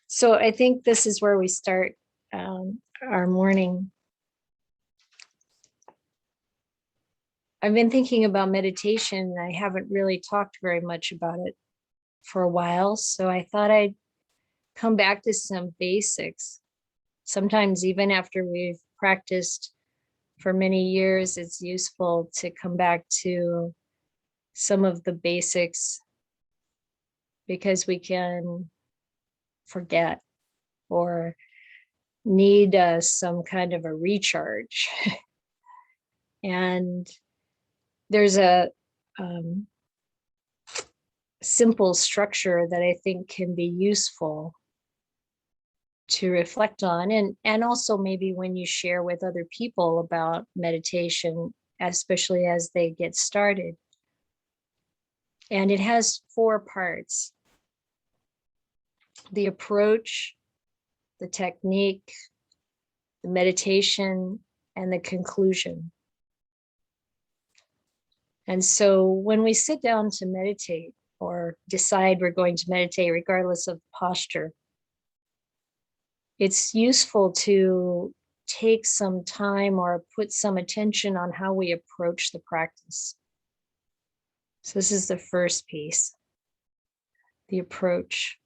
So I think this is where we start our morning. I've been thinking about meditation, and I haven't really talked very much about it for a while. So I thought I'd come back to some basics. Sometimes even after we've practiced for many years, it's useful to come back to some of the basics because we can forget or need some kind of a recharge. And there's a simple structure that I think can be useful to reflect on, and also maybe when you share with other people about meditation, especially as they get started. And it has 4 parts: the approach, the technique, the meditation, and the conclusion. And so when we sit down to meditate or decide we're going to meditate, regardless of posture, it's useful to take some time or put some attention on how we approach the practice. So this is the first piece, the approach.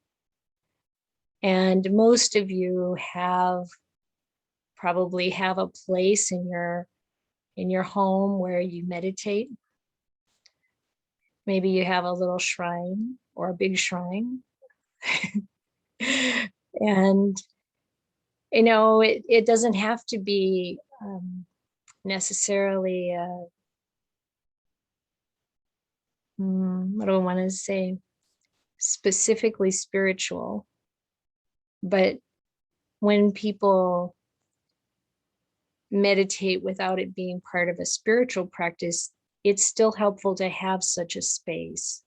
And most of you probably have a place in your home where you meditate. Maybe you have a little shrine or a big shrine. And it doesn't have to be necessarily what do I want to say, specifically spiritual. But when people meditate without it being part of a spiritual practice, it's still helpful to have such a space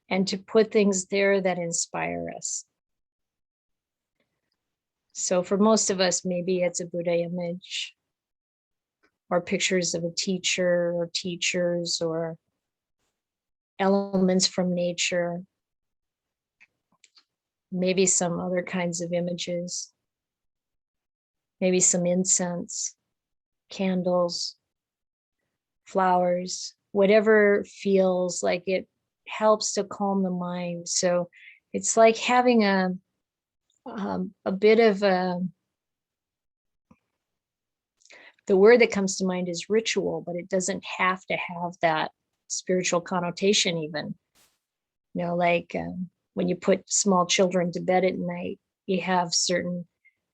and to put things there that inspire us. So for most of us, maybe it's a Buddha image or pictures of a teacher or teachers or elements from nature, maybe some other kinds of images, maybe some incense, candles, flowers, whatever feels like it helps to calm the mind. So it's like having a bit of the word that comes to mind is ritual, but it doesn't have to have that spiritual connotation even. Like when you put small children to bed at night, you have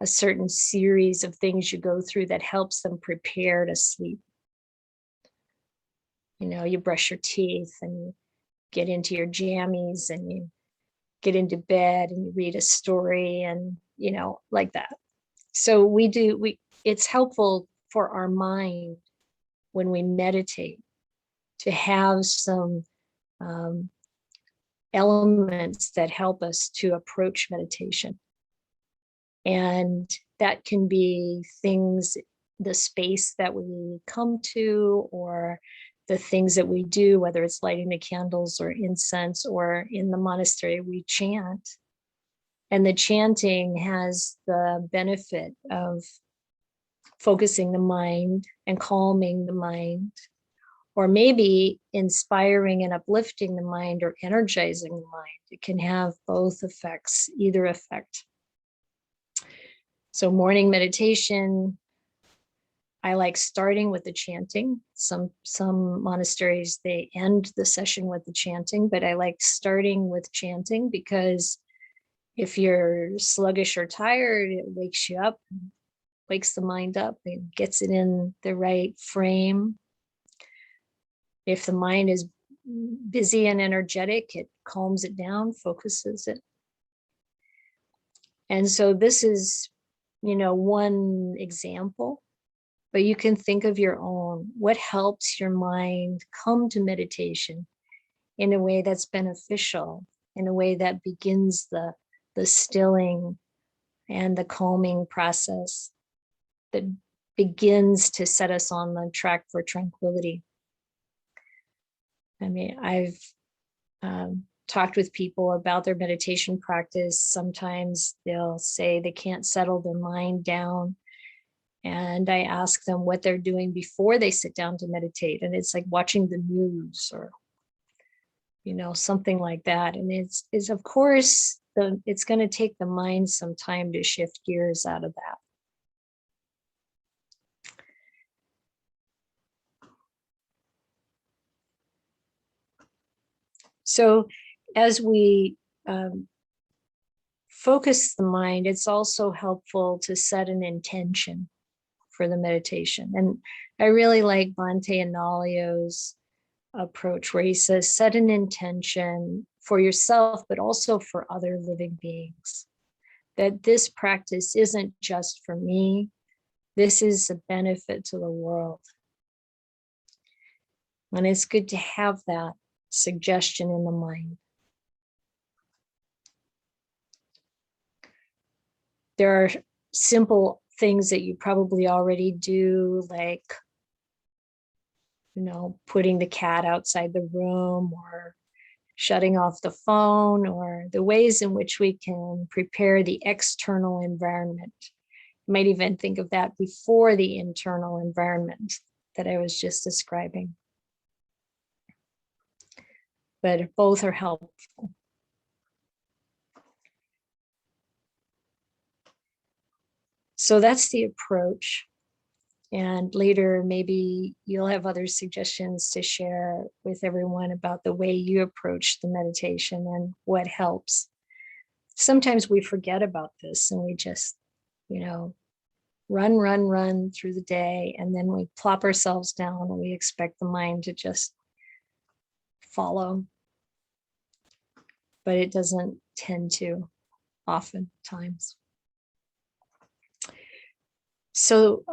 a certain series of things you go through that helps them prepare to sleep. You brush your teeth and you get into your jammies and you get into bed and you read a story and, like that. So it's helpful for our mind when we meditate to have some elements that help us to approach meditation. And that can be things, the space that we come to, or the things that we do, whether it's lighting the candles or incense, or in the monastery, we chant. And the chanting has the benefit of focusing the mind and calming the mind, or maybe inspiring and uplifting the mind or energizing the mind. It can have both effects, either effect. So morning meditation, I like starting with the chanting. Some monasteries, they end the session with the chanting, but I like starting with chanting because if you're sluggish or tired, it wakes you up, wakes the mind up, and gets it in the right frame. If the mind is busy and energetic, it calms it down, focuses it. And so this is, one example. But you can think of your own. What helps your mind come to meditation in a way that's beneficial, in a way that begins the stilling and the calming process that begins to set us on the track for tranquility? I mean, I've talked with people about their meditation practice, sometimes they'll say they can't settle their mind down. And I ask them what they're doing before they sit down to meditate. And it's like watching the news or, something like that. And it's of course, it's going to take the mind some time to shift gears out of that. So as we focus the mind, it's also helpful to set an intention for the meditation. And I really like Bhante Analayo's approach where he says, set an intention for yourself, but also for other living beings. That this practice isn't just for me. This is a benefit to the world. And it's good to have that suggestion in the mind. There are simple things that you probably already do, like, putting the cat outside the room or shutting off the phone, or the ways in which we can prepare the external environment. You might even think of that before the internal environment that I was just describing. But both are helpful. So that's the approach. And later, maybe you'll have other suggestions to share with everyone about the way you approach the meditation and what helps. Sometimes we forget about this and we just, run through the day, and then we plop ourselves down and we expect the mind to just follow. But it doesn't tend to oftentimes. So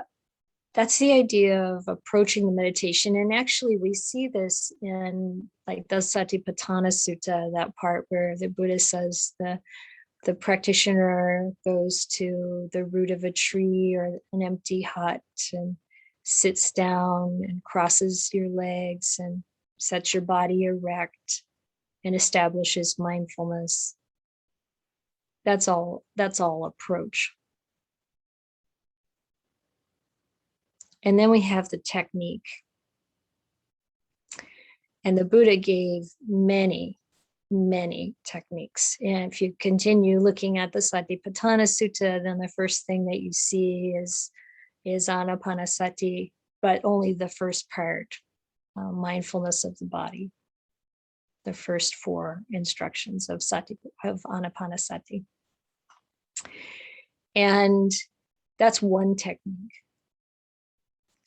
that's the idea of approaching the meditation. And actually we see this in like the Satipatthana Sutta, that part where the Buddha says the practitioner goes to the root of a tree or an empty hut and sits down and crosses your legs and sets your body erect and establishes mindfulness. That's all approach. And then we have the technique. And the Buddha gave many, many techniques. And if you continue looking at the Satipatthana Sutta, then the first thing that you see is Anapanasati, but only the first part, mindfulness of the body, the first 4 instructions of Anapanasati. And that's one technique.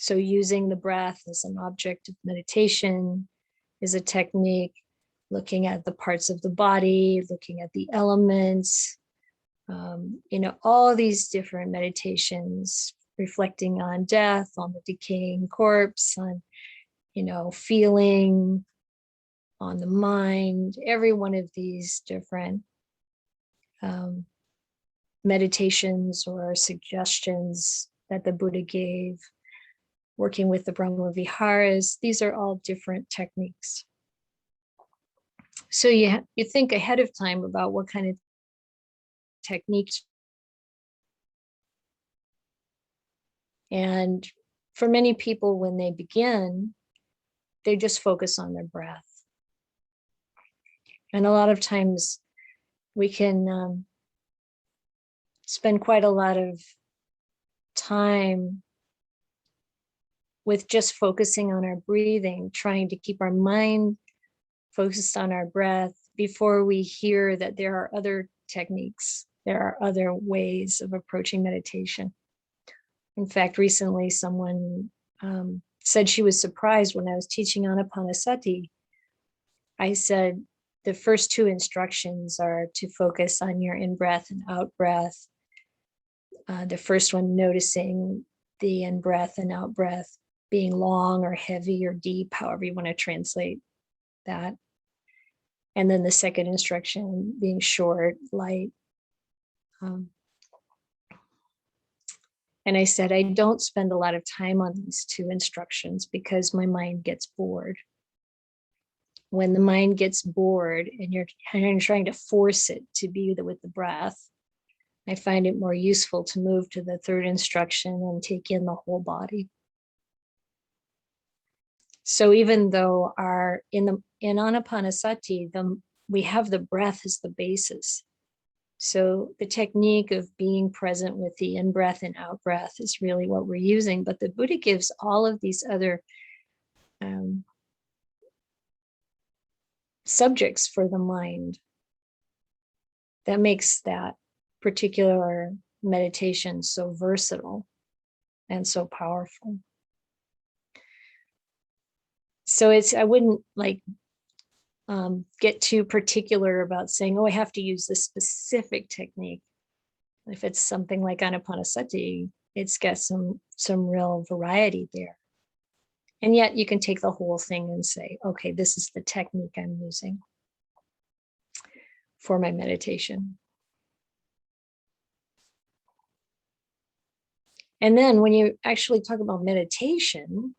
So using the breath as an object of meditation is a technique. Looking at the parts of the body, looking at the elements, all these different meditations, reflecting on death, on the decaying corpse, on, feeling, on the mind, every one of these different meditations or suggestions that the Buddha gave, working with the Brahma Viharas, these are all different techniques. So you think ahead of time about what kind of techniques. And for many people, when they begin, they just focus on their breath. And a lot of times we can spend quite a lot of time with just focusing on our breathing, trying to keep our mind focused on our breath before we hear that there are other techniques, there are other ways of approaching meditation. In fact, recently someone said she was surprised when I was teaching Anapanasati. I said, the first 2 instructions are to focus on your in-breath and out-breath. The first one, noticing the in-breath and out-breath being long or heavy or deep, however you want to translate that. And then the second instruction being short, light. And I said, I don't spend a lot of time on these 2 instructions because my mind gets bored. when the mind gets bored and you're trying to force it to be with the breath, I find it more useful to move to the third instruction and take in the whole body. So even though in Anapanasati, we have the breath as the basis. So the technique of being present with the in-breath and out-breath is really what we're using. But the Buddha gives all of these other subjects for the mind that makes that particular meditation so versatile and so powerful. So I wouldn't like get too particular about saying, oh, I have to use this specific technique. If it's something like Anapanasati, it's got some real variety there. And yet you can take the whole thing and say, okay, this is the technique I'm using for my meditation. And then when you actually talk about meditation,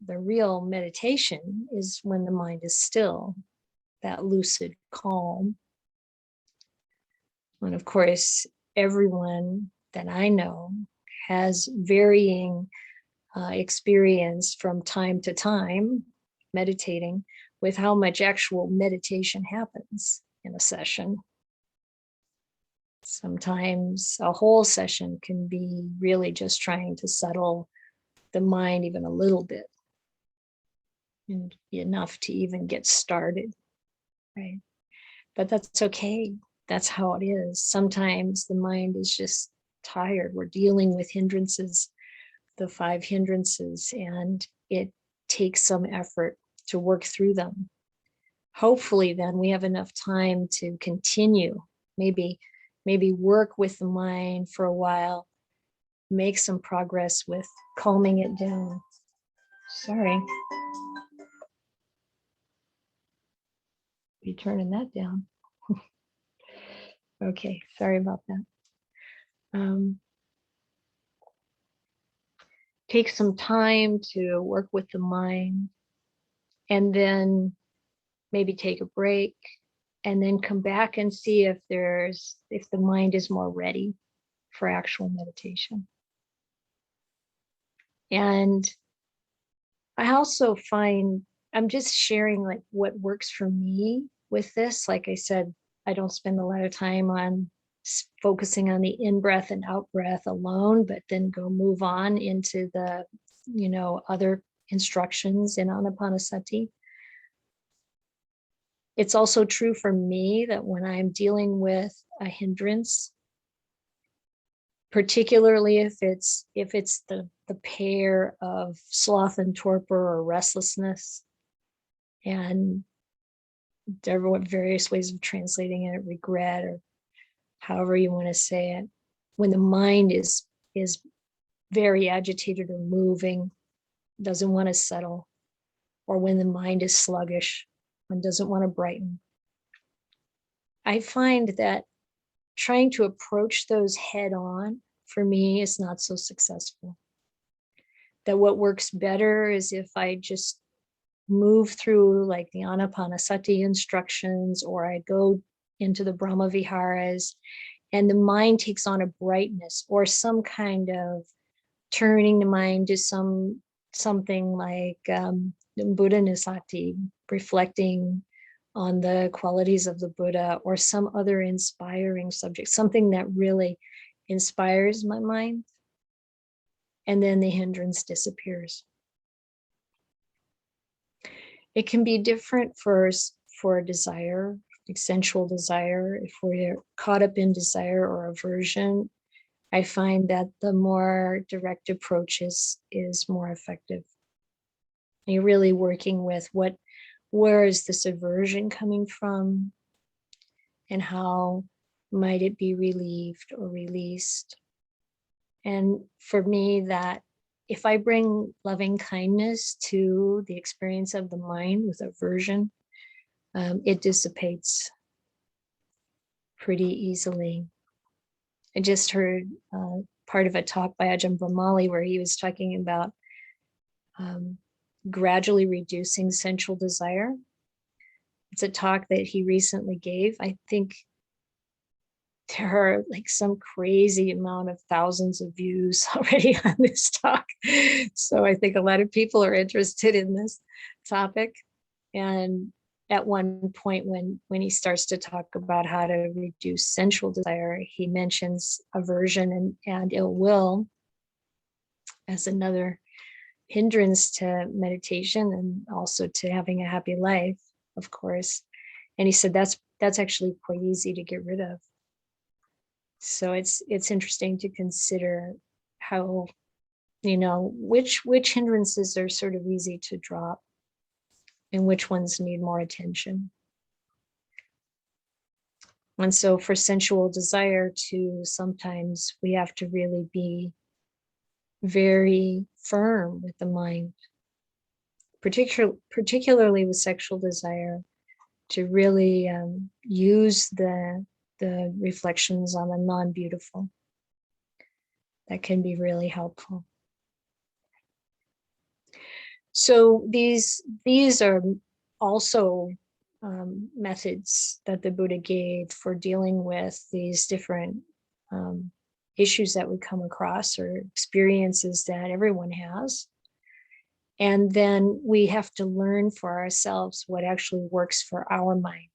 the real meditation is when the mind is still, that lucid calm. And of course, everyone that I know has varying experience from time to time meditating with how much actual meditation happens in a session. Sometimes a whole session can be really just trying to settle the mind even a little bit, and enough to even get started, right? But that's okay. That's how it is. Sometimes the mind is just tired. We're dealing with hindrances, the 5 hindrances, and it takes some effort to work through them. Hopefully then we have enough time to continue, maybe work with the mind for a while, make some progress with calming it down. Sorry. Be turning that down. Okay, sorry about that. Take some time to work with the mind, and then maybe take a break, and then come back and see if the mind is more ready for actual meditation. And I also find, I'm just sharing like what works for me with this. Like I said, I don't spend a lot of time on focusing on the in-breath and out-breath alone, but then move on into the, other instructions in Anapanasati. It's also true for me that when I'm dealing with a hindrance, particularly if it's the pair of sloth and torpor or restlessness, and there are various ways of translating it, regret, or however you want to say it, when the mind is very agitated or moving, doesn't want to settle, or when the mind is sluggish and doesn't want to brighten, I find that trying to approach those head on, for me, is not so successful. That what works better is if I just move through like the Anapanasati instructions, or I go into the Brahma Viharas, and the mind takes on a brightness or some kind of turning the mind to something like Buddha Nisati, reflecting on the qualities of the Buddha, or some other inspiring subject, something that really inspires my mind, and then the hindrance disappears. It can be different for a desire, like sensual desire. If we're caught up in desire or aversion, I find that the more direct approach is more effective. And you're really working with where is this aversion coming from, and how might it be relieved or released? And for me, that if I bring loving kindness to the experience of the mind with aversion, it dissipates pretty easily. I just heard part of a talk by Ajahn Brahmali where he was talking about gradually reducing sensual desire. It's a talk that he recently gave. I think there are like some crazy amount of thousands of views already on this talk. So I think a lot of people are interested in this topic. And at one point when he starts to talk about how to reduce sensual desire, he mentions aversion and ill will as another hindrance to meditation and also to having a happy life, of course. And he said that's actually quite easy to get rid of. So it's interesting to consider how, which hindrances are sort of easy to drop and which ones need more attention. And so for sensual desire too, sometimes we have to really be very firm with the mind, particularly with sexual desire, to really use the reflections on the non-beautiful. That can be really helpful. So these are also methods that the Buddha gave for dealing with these different issues that we come across or experiences that everyone has. And then we have to learn for ourselves what actually works for our mind.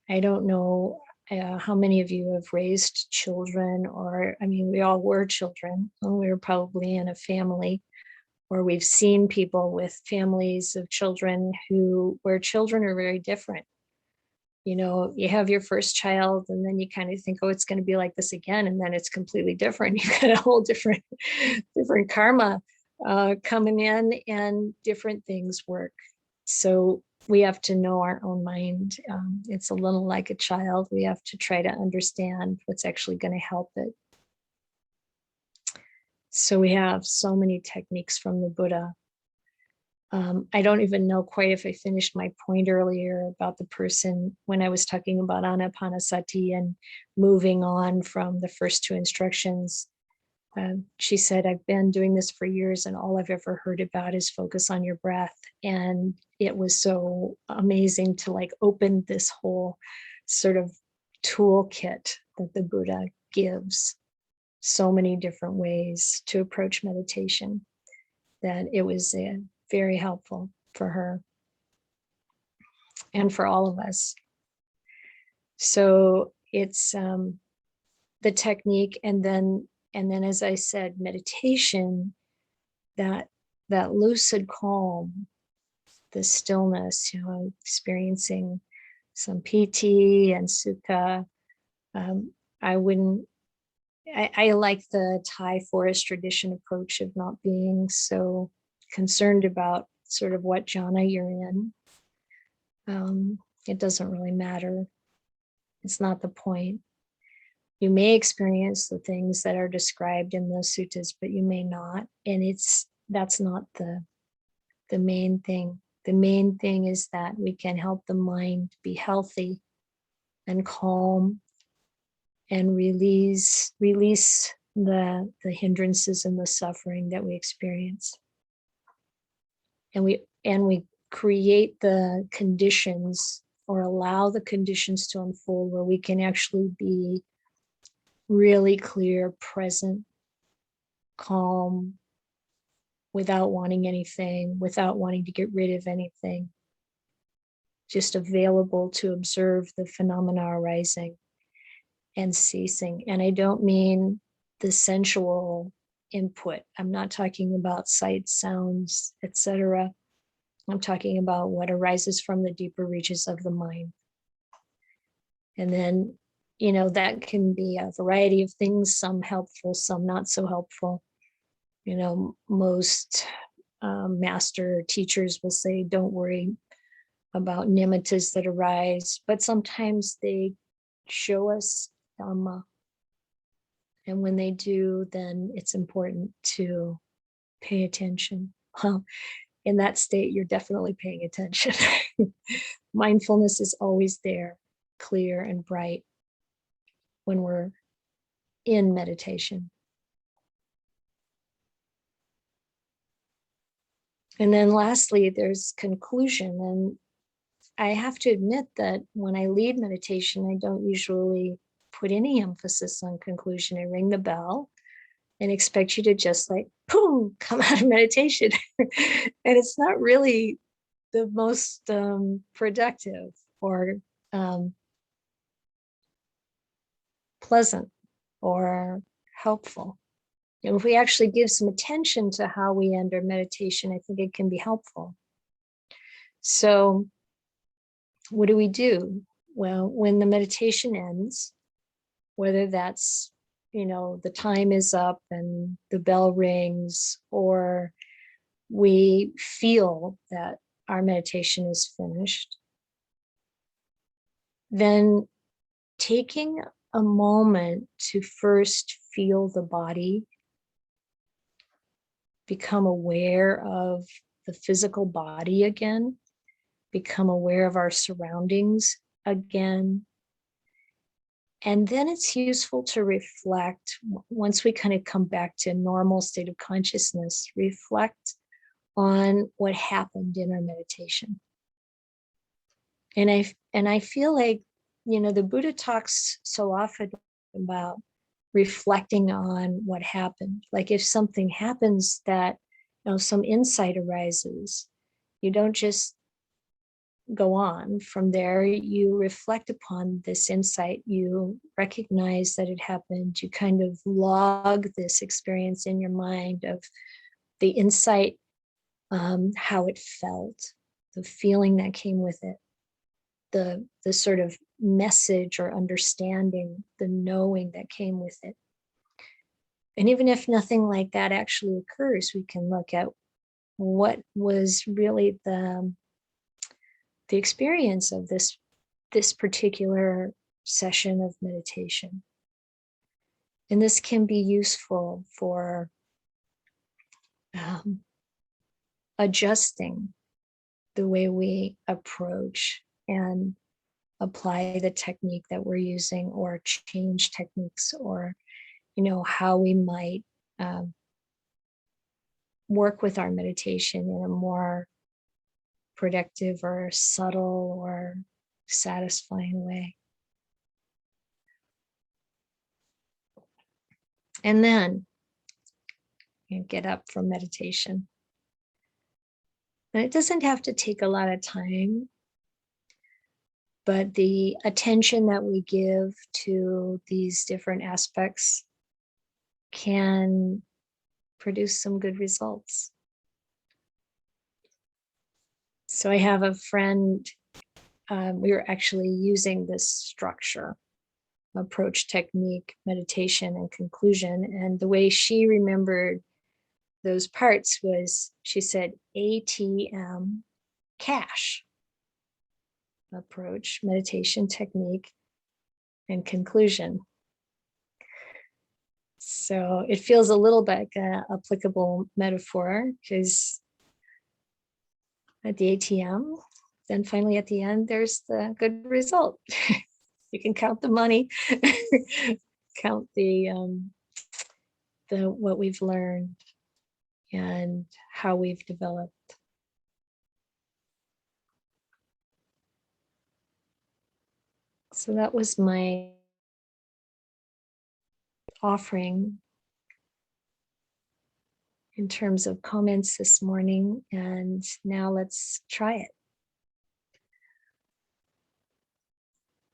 I don't know how many of you have raised children, or, I mean, we all were children. We were probably in a family, or we've seen people with families of children where children are very different. You have your first child and then you kind of think, oh, it's going to be like this again. And then it's completely different. You've got a whole different karma coming in, and different things work. So we have to know our own mind. It's a little like a child. We have to try to understand what's actually going to help it. So we have so many techniques from the Buddha. I don't even know quite if I finished my point earlier about the person when I was talking about anapanasati and moving on from the first two instructions. She said, I've been doing this for years and all I've ever heard about is focus on your breath. And it was so amazing to like open this whole sort of toolkit that the Buddha gives, so many different ways to approach meditation, that it was very helpful for her and for all of us. So it's the technique, and then as I said, meditation, that lucid calm, the stillness, experiencing some piti and sukha. I like the Thai forest tradition approach of not being so concerned about sort of what jhana you're in. It doesn't really matter. It's not the point. You may experience the things that are described in those suttas, but you may not. And that's not the main thing. The main thing is that we can help the mind be healthy and calm and release the hindrances and the suffering that we experience. And we create the conditions, or allow the conditions to unfold, where we can actually be really clear, present, calm, without wanting anything, without wanting to get rid of anything, just available to observe the phenomena arising and ceasing. And I don't mean the sensual input. I'm not talking about sights, sounds, etc. I'm talking about what arises from the deeper reaches of the mind. And then, that can be a variety of things, some helpful, some not so helpful. Most master teachers will say, don't worry about nimittas that arise, but sometimes they show us Dhamma. And when they do, then it's important to pay attention. Well, in that state, you're definitely paying attention. Mindfulness is always there, clear and bright, when we're in meditation. And then lastly, there's conclusion. And I have to admit that when I lead meditation, I don't usually put any emphasis on conclusion. I ring the bell and expect you to just like, boom, come out of meditation. And it's not really the most productive or um, pleasant or helpful. And if we actually give some attention to how we end our meditation, I think it can be helpful. So what do we do? Well, when the meditation ends, whether that's, the time is up and the bell rings, or we feel that our meditation is finished, then taking a moment to first feel the body, become aware of the physical body again, become aware of our surroundings again. And then it's useful to reflect, once we kind of come back to a normal state of consciousness, reflect on what happened in our meditation. And I feel like, the Buddha talks so often about reflecting on what happened. Like if something happens that, some insight arises, you don't just go on from there. You reflect upon this insight, you recognize that it happened, you kind of log this experience in your mind of the insight, how it felt, the feeling that came with it, the sort of message or understanding, the knowing that came with it. And even if nothing like that actually occurs, we can look at what was really the experience of this particular session of meditation. And this can be useful for adjusting the way we approach and apply the technique that we're using, or change techniques, or how we might work with our meditation in a more productive or subtle or satisfying way. And then you get up from meditation. And it doesn't have to take a lot of time, but the attention that we give to these different aspects can produce some good results. So I have a friend, we were actually using this structure, approach, technique, meditation, and conclusion. And the way she remembered those parts was, she said, ATM, cash, approach, meditation, technique, and conclusion. So it feels a little bit like an applicable metaphor, because at the ATM, then finally at the end, there's the good result. You can count the money, count the what we've learned and how we've developed. So that was my offering in terms of comments this morning, and now let's try it.